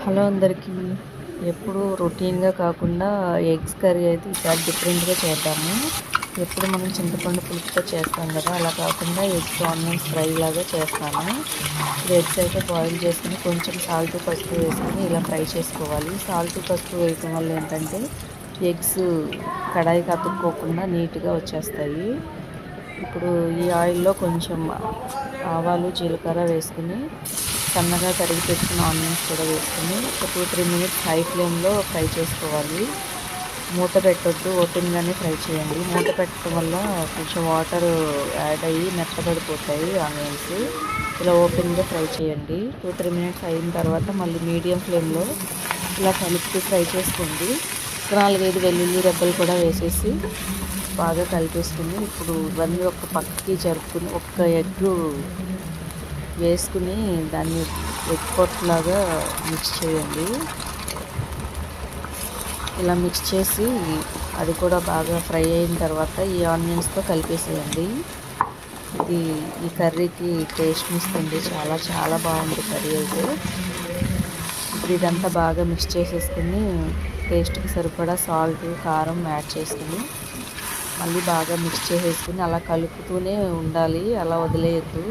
Hello అందరికీ. ఎప్పుడు రొటీన్గా కాకుండా ఎగ్స్ కర్రీ అయితే ఈసారి డిఫరెంట్గా చేద్దాము. ఎప్పుడు మనం చింతపండు పులుపుతో చేస్తాం కదా, అలా కాకుండా ఎగ్స్ ఆనియన్స్ ఫ్రై లాగా చేస్తాను. ఇప్పుడు ఎగ్స్ అయితే బాయిల్ చేసుకుని కొంచెం సాల్ట్ పసుపు వేసుకుని ఇలా ఫ్రై చేసుకోవాలి. సాల్ట్ పసుపు వేయటం వల్ల ఏంటంటే ఎగ్స్ కడాయికి అతుక్కోకుండా నీట్గా వచ్చేస్తాయి. ఇప్పుడు ఈ ఆయిల్లో కొంచెం ఆవాలు జీలకర్ర వేసుకుని సన్నగా తరిగి పెట్టుకున్న ఆనియన్స్ కూడా వేసుకుని ఒక 2-3 మినిట్స్ హై ఫ్లేమ్లో ఫ్రై చేసుకోవాలి. మూత పెట్టొద్దు, ఓపెన్గానే ఫ్రై చేయండి. మూత పెట్టడం వల్ల కొంచెం వాటర్ యాడ్ అయ్యి మెత్తబడిపోతాయి ఆనియన్స్. ఇలా ఓపెన్గా ఫ్రై చేయండి. 2-3 మినిట్స్ అయిన తర్వాత మళ్ళీ మీడియం ఫ్లేమ్లో ఇలా కలుపుతూ ఫ్రై చేసుకోండి. 4-5 వెల్లుల్లి రెబ్బలు కూడా వేసేసి బాగా కలిపేసుకుని ఇప్పుడు ఇవన్నీ ఒక పక్కకి జరుపుకుని ఒక్క ఎగ్ వేసుకుని దాన్ని ఎగ్ పొట్టులాగా మిక్స్ చేయండి. ఇలా మిక్స్ చేసి అది కూడా బాగా ఫ్రై అయిన తర్వాత ఈ ఆనియన్స్తో కలిపేసేయండి. ఇది ఈ కర్రీకి టేస్ట్ ఇస్తుంది. చాలా చాలా బాగుంది కర్రీ అయితే. ఇప్పుడు ఇదంతా బాగా మిక్స్ చేసేసుకుని టేస్ట్కి సరిపడా సాల్ట్ కారం యాడ్ చేసుకుని మళ్ళీ బాగా మిక్స్ చేసేసుకుని అలా కలుపుతూనే ఉండాలి, అలా వదిలేయద్దు.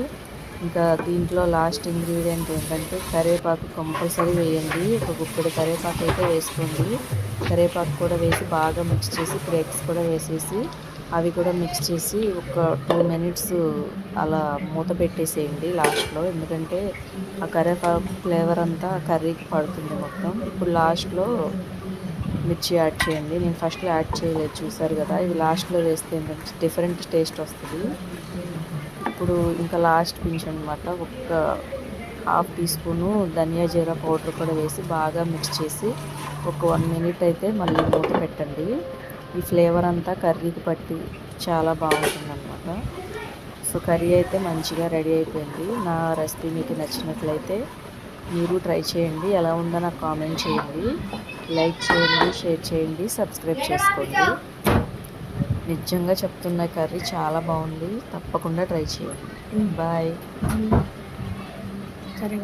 ఇంకా దీంట్లో లాస్ట్ ఇంగ్రీడియంట్ ఏంటంటే కరివేపాకు కంపల్సరీ వేయండి. ఒక గుప్పెడు కరివేపాకు అయితే వేసుకోండి. కరివేపాకు కూడా వేసి బాగా మిక్స్ చేసి ఇప్పుడు ఎగ్స్ కూడా వేసేసి అవి కూడా మిక్స్ చేసి ఒక 2 మినిట్స్ అలా మూత పెట్టేసేయండి లాస్ట్లో. ఎందుకంటే ఆ కరివేపాకు ఫ్లేవర్ అంతా కర్రీకి పడుతుంది మొత్తం. ఇప్పుడు లాస్ట్లో మిర్చి యాడ్ చేయండి. నేను ఫస్ట్లో యాడ్ చేయలేదు, చూసారు కదా. ఇది లాస్ట్లో వేస్తే ఏంటంటే డిఫరెంట్ టేస్ట్ వస్తుంది. ఇప్పుడు ఇంకా లాస్ట్ పించ్ అనమాట, ఒక హాఫ్ టీ స్పూను ధనియా జీరా పౌడర్ కూడా వేసి బాగా మిక్స్ చేసి ఒక 1 మినిట్ అయితే మళ్ళీ మూత పెట్టండి. ఈ ఫ్లేవర్ అంతా కర్రీకి పట్టి చాలా బాగుంటుంది అనమాట. సో కర్రీ అయితే మంచిగా రెడీ అయిపోయింది. నా రెసిపీ మీకు నచ్చినట్లయితే మీరు ట్రై చేయండి. ఎలా ఉందో నాకు కామెంట్ చేయండి, లైక్ చేయండి, షేర్ చేయండి, సబ్స్క్రైబ్ చేసుకోండి. నిజంగా చెప్తున్న కర్రీ చాలా బాగుంది, తప్పకుండా ట్రై చేయండి. బాయ్. సరే.